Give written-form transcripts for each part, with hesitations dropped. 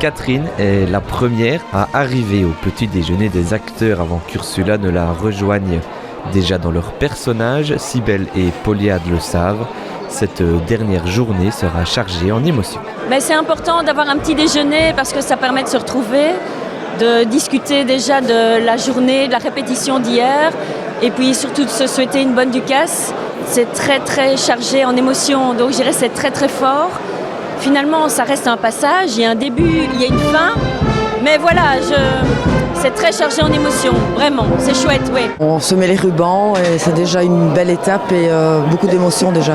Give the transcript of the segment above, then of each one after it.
Catherine est la première à arriver au petit déjeuner des acteurs avant qu'Ursula ne la rejoigne. Déjà dans leur personnage, Cybèle et Polyade le savent, cette dernière journée sera chargée en émotions. Mais c'est important d'avoir un petit déjeuner parce que ça permet de se retrouver, de discuter déjà de la journée, de la répétition d'hier et puis surtout de se souhaiter une bonne ducasse. C'est très très chargé en émotions, donc je dirais c'est très très fort. Finalement ça reste un passage, il y a un début, il y a une fin, mais voilà, c'est très chargé en émotions, vraiment, c'est chouette, oui. On se met les rubans et c'est déjà une belle étape et beaucoup d'émotions déjà.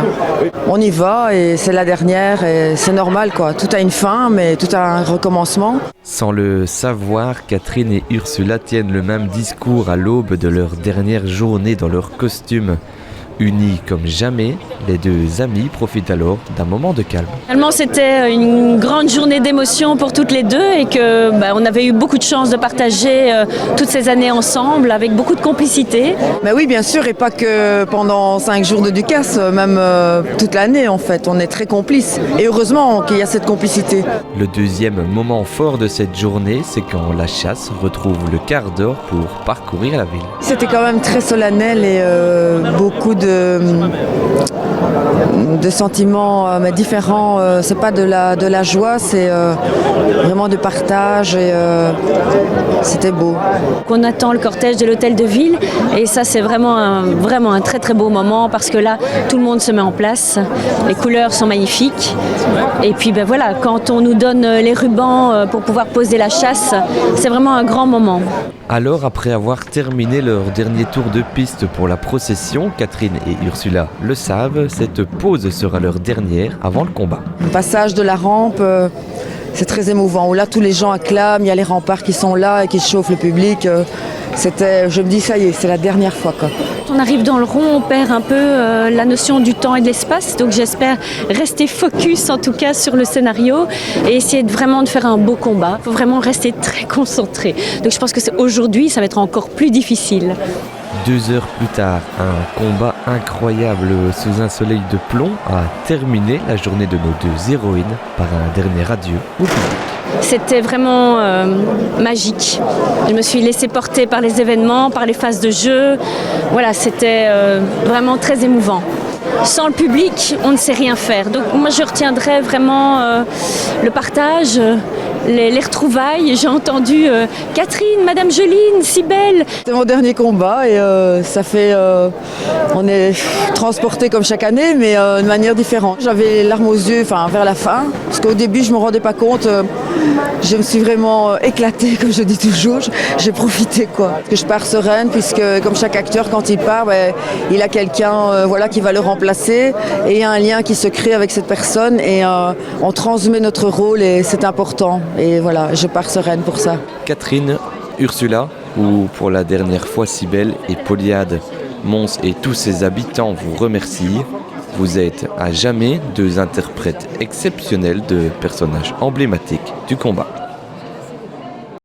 On y va et c'est la dernière et c'est normal quoi, tout a une fin mais tout a un recommencement. Sans le savoir, Catherine et Ursula tiennent le même discours à l'aube de leur dernière journée dans leur costume. Unis comme jamais, les deux amis profitent alors d'un moment de calme. Finalement, c'était une grande journée d'émotion pour toutes les deux et que on avait eu beaucoup de chance de partager toutes ces années ensemble avec beaucoup de complicité. Mais oui, bien sûr, et pas que pendant 5 jours de ducasse, même toute l'année en fait, on est très complices. Et heureusement qu'il y a cette complicité. Le deuxième moment fort de cette journée, c'est quand la chasse retrouve le quart d'heure pour parcourir la ville. C'était quand même très solennel et beaucoup de sentiments mais différents. C'est pas de la joie, c'est vraiment du partage et c'était beau. On attend le cortège de l'hôtel de ville et ça c'est vraiment un très très beau moment parce que là tout le monde se met en place, les couleurs sont magnifiques et puis voilà, quand on nous donne les rubans pour pouvoir poser la chasse, c'est vraiment un grand moment. Alors, après avoir terminé leur dernier tour de piste pour la procession, Catherine et Ursula le savent, cette pause sera leur dernière avant le combat. Le passage de la rampe, c'est très émouvant, où là tous les gens acclament, il y a les remparts qui sont là et qui chauffent le public. Je me dis ça y est, c'est la dernière fois quoi. Quand on arrive dans le rond, on perd un peu la notion du temps et de l'espace, donc j'espère rester focus en tout cas sur le scénario et essayer vraiment de faire un beau combat. Il faut vraiment rester très concentré. Donc je pense que aujourd'hui, ça va être encore plus difficile. 2 heures plus tard, un combat incroyable sous un soleil de plomb a terminé la journée de nos deux héroïnes par un dernier adieu au public. C'était vraiment magique. Je me suis laissée porter par les événements, par les phases de jeu. Voilà, c'était vraiment très émouvant. Sans le public, on ne sait rien faire. Donc moi, je retiendrai vraiment le partage, les retrouvailles. J'ai entendu Catherine, Madame Geline, Cybèle. C'est mon dernier combat et ça fait... on est transporté comme chaque année, mais de manière différente. J'avais les larmes aux yeux vers la fin, parce qu'au début, je ne me rendais pas compte. Je me suis vraiment éclatée, comme je dis toujours. J'ai profité, quoi. Parce que je pars sereine, puisque comme chaque acteur, quand il part, il a quelqu'un qui va le remplacer. Et il y a un lien qui se crée avec cette personne. Et on transmet notre rôle et c'est important. Et voilà, je pars sereine pour ça. Catherine, Ursula, ou pour la dernière fois Cybèle et Polyade, Mons et tous ses habitants vous remercient. Vous êtes à jamais deux interprètes exceptionnels de personnages emblématiques du combat.